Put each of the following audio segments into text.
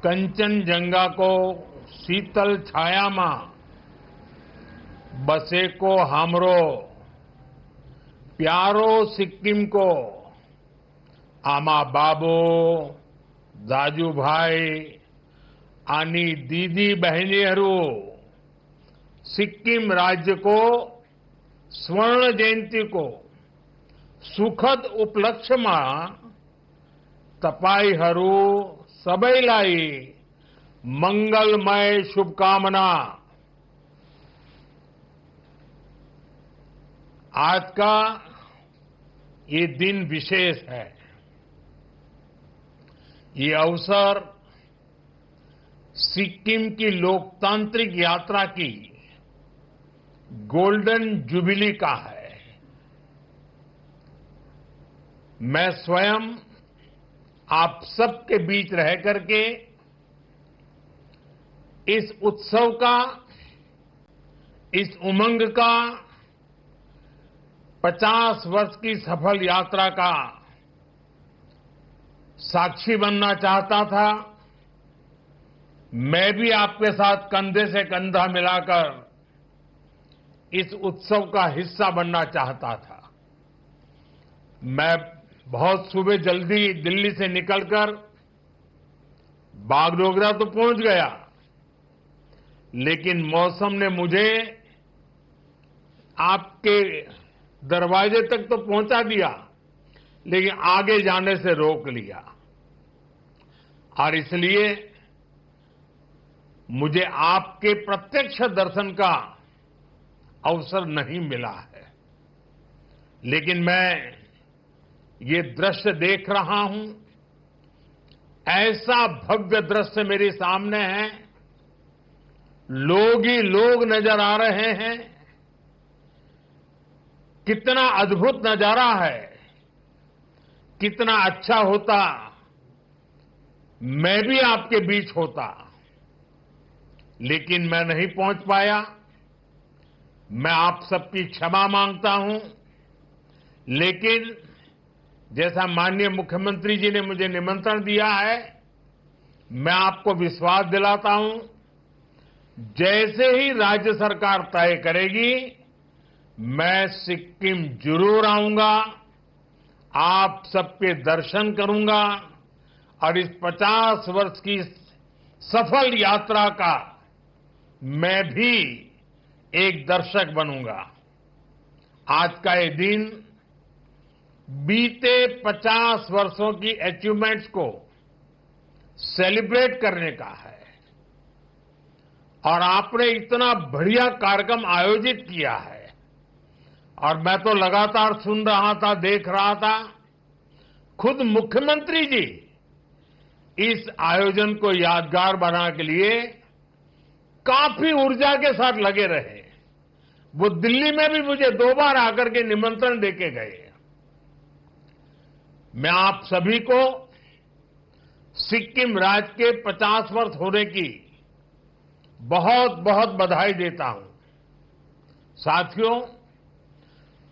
कंचनजंगा को शीतल छायाમાં बसे को हमरो प्यारो सिक्किम को आमा बाबो दाजूभाई आनी दीदी बहनीहरू सिक्किम राज्य को स्वर्ण जयंती को सुखद उपलक्ष्यમાં तपाईहरू सबैलाई मंगलमय शुभकामना। आज का ये दिन विशेष है। ये अवसर सिक्किम की लोकतांत्रिक यात्रा की गोल्डन जुबिली का है। मैं स्वयं आप सबके बीच रह करके इस उत्सव का, इस उमंग का 50 वर्ष की सफल यात्रा का साक्षी बनना चाहता था। मैं भी आपके साथ कंधे से कंधा मिलाकर इस उत्सव का हिस्सा बनना चाहता था। मैं बहुत सुबह जल्दी दिल्ली से निकलकर बागडोगरा तो पहुंच गया, लेकिन मौसम ने मुझे आपके दरवाजे तक तो पहुंचा दिया, लेकिन आगे जाने से रोक लिया। और इसलिए मुझे आपके प्रत्यक्ष दर्शन का अवसर नहीं मिला है। लेकिन मैं ये दृश्य देख रहा हूं, ऐसा भव्य दृश्य मेरे सामने है, लोग ही लोग नजर आ रहे हैं। कितना अद्भुत नजारा है। कितना अच्छा होता मैं भी आपके बीच होता, लेकिन मैं नहीं पहुंच पाया। मैं आप सबकी क्षमा मांगता हूं। लेकिन जैसा माननीय मुख्यमंत्री जी ने मुझे निमंत्रण दिया है, मैं आपको विश्वास दिलाता हूं, जैसे ही राज्य सरकार तय करेगी, मैं सिक्किम जरूर आऊंगा, आप सबके दर्शन करूंगा और इस 50 वर्ष की सफल यात्रा का मैं भी एक दर्शक बनूंगा। आज का ये दिन बीते 50 वर्षों की अचीवमेंट्स को सेलिब्रेट करने का है। और आपने इतना बढ़िया कार्यक्रम आयोजित किया है, और मैं तो लगातार सुन रहा था, देख रहा था। खुद मुख्यमंत्री जी इस आयोजन को यादगार बनाने के लिए काफी ऊर्जा के साथ लगे रहे। वो दिल्ली में भी मुझे 2 बार आकर के निमंत्रण देके गए। मैं आप सभी को सिक्किम राज्य के 50 वर्ष होने की बहुत बहुत बधाई देता हूं। साथियों,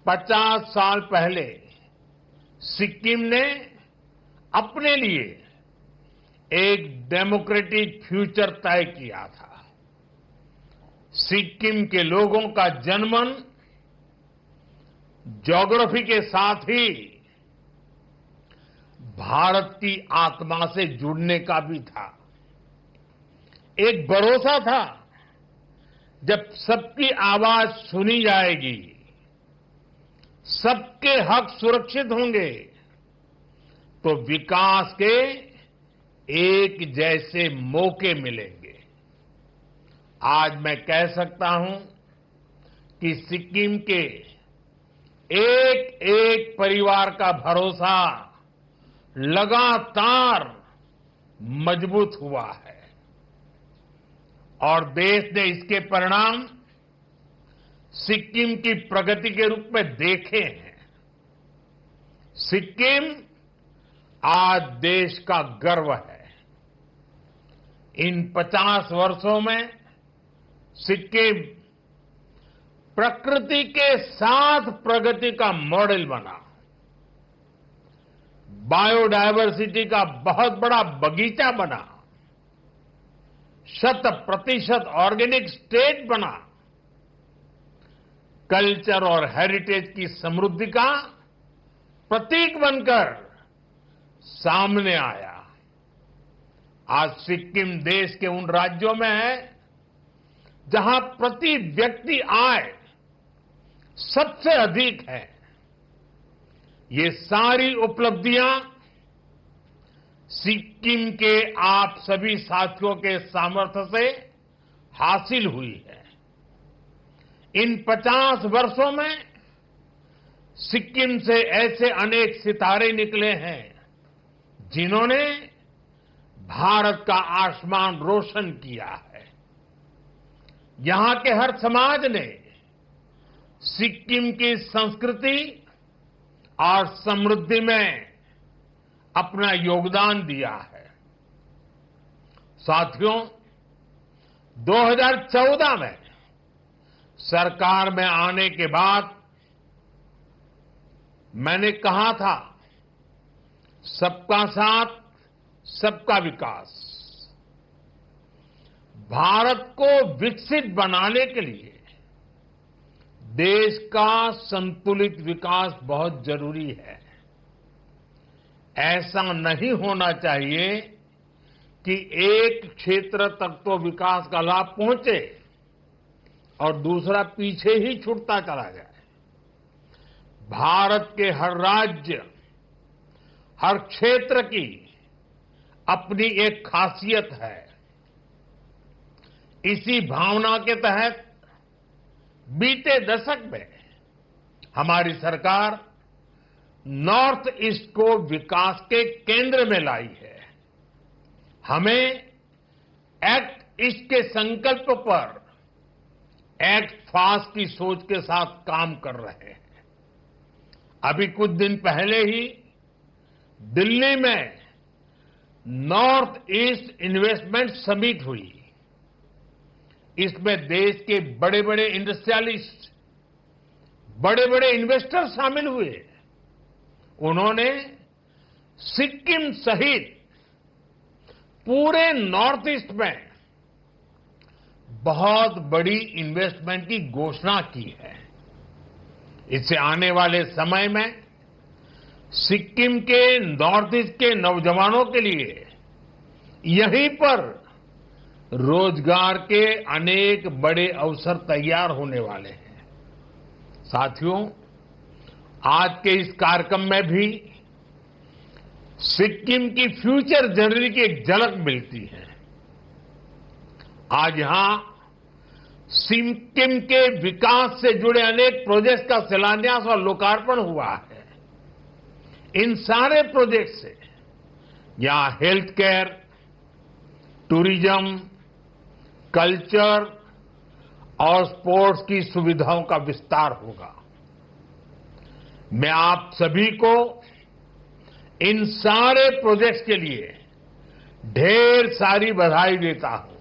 50 साल पहले सिक्किम ने अपने लिए एक डेमोक्रेटिक फ्यूचर तय किया था। सिक्किम के लोगों का जनमन ज्योग्राफी के साथ ही भारत की आत्मा से जुड़ने का भी था। एक भरोसा था, जब सबकी आवाज सुनी जाएगी, सबके हक सुरक्षित होंगे, तो विकास के एक जैसे मौके मिलेंगे। आज मैं कह सकता हूं कि सिक्किम के एक एक परिवार का भरोसा लगातार मजबूत हुआ है, और देश ने इसके परिणाम सिक्किम की प्रगति के रूप में देखे हैं। सिक्किम आज देश का गर्व है। इन 50 वर्षों में सिक्किम प्रकृति के साथ प्रगति का मॉडल बना। बायोडायवर्सिटी का बहुत बड़ा बगीचा बना। 100% ऑर्गेनिक स्टेट बना, कल्चर और हेरिटेज की समृद्धि का प्रतीक बनकर सामने आया। आज सिक्किम देश के उन राज्यों में है जहां प्रति व्यक्ति आय सबसे अधिक है। ये सारी उपलब्धियां सिक्किम के आप सभी साथियों के सामर्थ्य से हासिल हुई है। इन 50 वर्षों में सिक्किम से ऐसे अनेक सितारे निकले हैं जिन्होंने भारत का आसमान रोशन किया है। यहां के हर समाज ने सिक्किम की संस्कृति और समृद्धि में अपना योगदान दिया है। साथियों, 2014 में सरकार में आने के बाद मैंने कहा था, सबका साथ सबका विकास। भारत को विकसित बनाने के लिए देश का संतुलित विकास बहुत जरूरी है। ऐसा नहीं होना चाहिए कि एक क्षेत्र तक तो विकास का लाभ पहुंचे और दूसरा पीछे ही छूटता चला जाए। भारत के हर राज्य, हर क्षेत्र की अपनी एक खासियत है। इसी भावना के तहत बीते दशक में हमारी सरकार नॉर्थ ईस्ट को विकास के केंद्र में लाई है। हमें एक्ट ईस्ट के संकल्प पर एक्ट फास्ट की सोच के साथ काम कर रहे हैं। अभी कुछ दिन पहले ही दिल्ली में नॉर्थ ईस्ट इन्वेस्टमेंट समिट हुई। इसमें देश के बड़े बड़े इंडस्ट्रियलिस्ट, बड़े बड़े इन्वेस्टर शामिल हुए। उन्होंने सिक्किम सहित पूरे नॉर्थ ईस्ट में बहुत बड़ी इन्वेस्टमेंट की घोषणा की है। इससे आने वाले समय में सिक्किम के नॉर्थ ईस्ट के नौजवानों के लिए यहीं पर रोजगार के अनेक बड़े अवसर तैयार होने वाले हैं। साथियों, आज के इस कार्यक्रम में भी सिक्किम की फ्यूचर जर्नी की एक झलक मिलती है। आज यहां सिक्किम के विकास से जुड़े अनेक प्रोजेक्ट्स का शिलान्यास और लोकार्पण हुआ है। इन सारे प्रोजेक्ट से यहां हेल्थ केयर, टूरिज्म, कल्चर और स्पोर्ट्स की सुविधाओं का विस्तार होगा। मैं आप सभी को इन सारे प्रोजेक्ट्स के लिए ढेर सारी बधाई देता हूं।